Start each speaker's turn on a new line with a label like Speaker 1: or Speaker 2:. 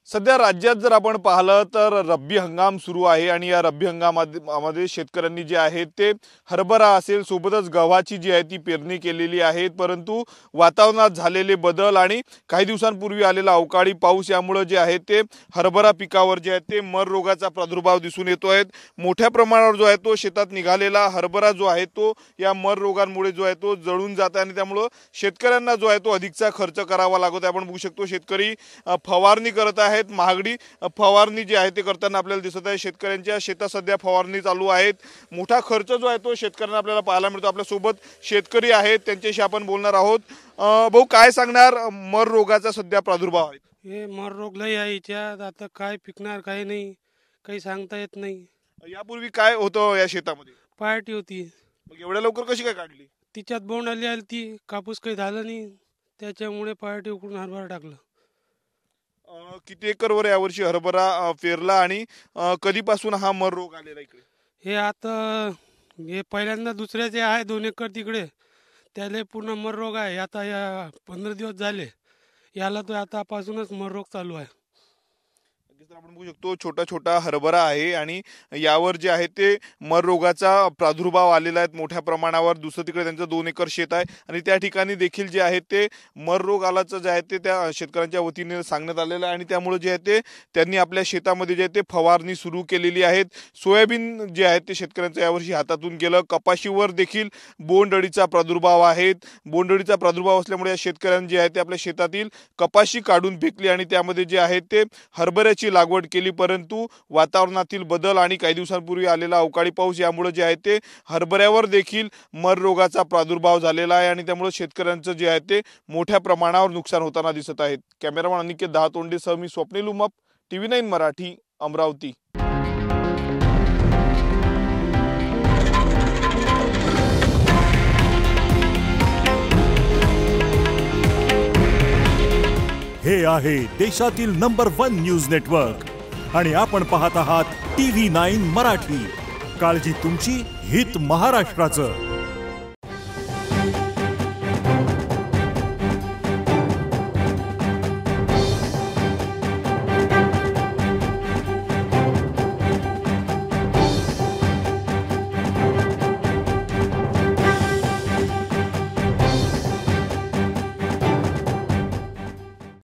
Speaker 1: सध्या राज्यात जर आपण पाहिलं तर रब्बी हंगाम सुरू आहे आणि या रब्बी हंगामामध्ये शेतकऱ्यांनी जे आहे ते हरभरा असेल सोबतच गव्हाची जी आहे ती पेरणी केलेली आहे। परंतु वातावरणात झालेले बदल आणि काही दिवसांपूर्वी आलेला अवकाळी पाऊस यामुळे जे आहे ते हरभरा पिकावर जे आहे ते मर रोगाचा प्रादुर्भाव दिसून येतो आहे। मोठ्या प्रमाणावर जो आहे तो शेतात निघालेला हरभरा जो आहे तो या मर रोगांमुळे जो आहे तो जळून जात आहे आणि त्यामुळे शेतकऱ्यांना जो आहे तो अधिकचा खर्च करावा लागतो आहे। आपण बघू शकतो शेतकरी फवारणी करत आहे, महागडी फवारणी जी आहे ते करताना आपल्याला दिसत आहे। शेतकऱ्यांच्या शेतात सध्या फवारणी चालू आहेत, मोठा खर्च जो आहे तो शेतकऱ्यांना आपल्याला पाहायला मिळतो। आपल्या सोबत शेतकरी आहेत, त्यांच्याशी आपण बोलणार आहोत। भाऊ, काय सांगणार मर रोगाचा सध्या प्रादुर्भाव आहे?
Speaker 2: हे मर रोग लय आहे याच्यात, आता काय पिकणार काय नाही, काही सांगता येत नाही।
Speaker 1: यापूर्वी काय होतं या शेतामध्ये?
Speaker 2: पार्टी होती,
Speaker 1: मग एवढ्या लवकर कशी काय काढली?
Speaker 2: तिच्यात बोंड आली ती, कापूस काही झाला नाही, त्याच्यामुळे पार्टी उकडून हरभरा टाकलं।
Speaker 1: किती एकरवर यावर्षी हरभरा पेरला आणि कधीपासून हा मर रोग आलेला इकडे?
Speaker 2: हे आता हे पहिल्यांदा दुसऱ्याचे आहे 2 एकर तिकडे, त्याला पूर्ण मर रोग आहे। आता या 15 दिवस झाले याला, तो आतापासूनच मर रोग चालू आहे।
Speaker 1: आपण बघू शकतो छोटा छोटा हरभरा आहे आणि यावर जे आहे ते मर रोगाचा प्रादुर्भाव आलेला आहे मोठ्या प्रमाणावर। दुसरं तिकडे त्यांचं 2 एकर शेत आहे आणि त्या ठिकाणी देखील जे आहे ते मर रोग आल्याचं जे आहे ते त्या शेतकऱ्यांच्या वतीने सांगण्यात आलेलं आहे आणि त्यामुळे जे आहे ते त्यांनी आपल्या शेतामध्ये जे आहे ते फवारणी सुरू केलेली आहे। सोयाबीन जे आहे ते शेतकऱ्यांचं यावर्षी हातातून गेलं। कपाशीवर देखील बोंडअळीचा प्रादुर्भाव आहे। बोंडअळीचा प्रादुर्भाव असल्यामुळे या शेतकऱ्यांनी जे आहे ते आपल्या शेतातील कपाशी काढून फेकली आणि त्यामध्ये जे आहे ते हरभऱ्याची लागवड केली। परंतु वातावरणातील बदल आणि काही दिवसांपूर्वी आलेला अवकाळी पाऊस यामुळे जे आहे ते हरभऱ्यावर देखील मर रोगाचा प्रादुर्भाव झालेला आहे आणि त्यामुळे शेतकऱ्यांचं जे आहे ते मोठ्या प्रमाणावर नुकसान होताना दिसत आहे। कॅमेरामन अनिकेत दहातोंडेसह मी स्वप्नील उमप, TV9 मराठी, अमरावती।
Speaker 3: हे आहे देशातील नंबर 1 न्यूज नेटवर्क आणि आपण पाहत आहात TV9 मराठी। काळजी तुमची, हित महाराष्ट्राचं।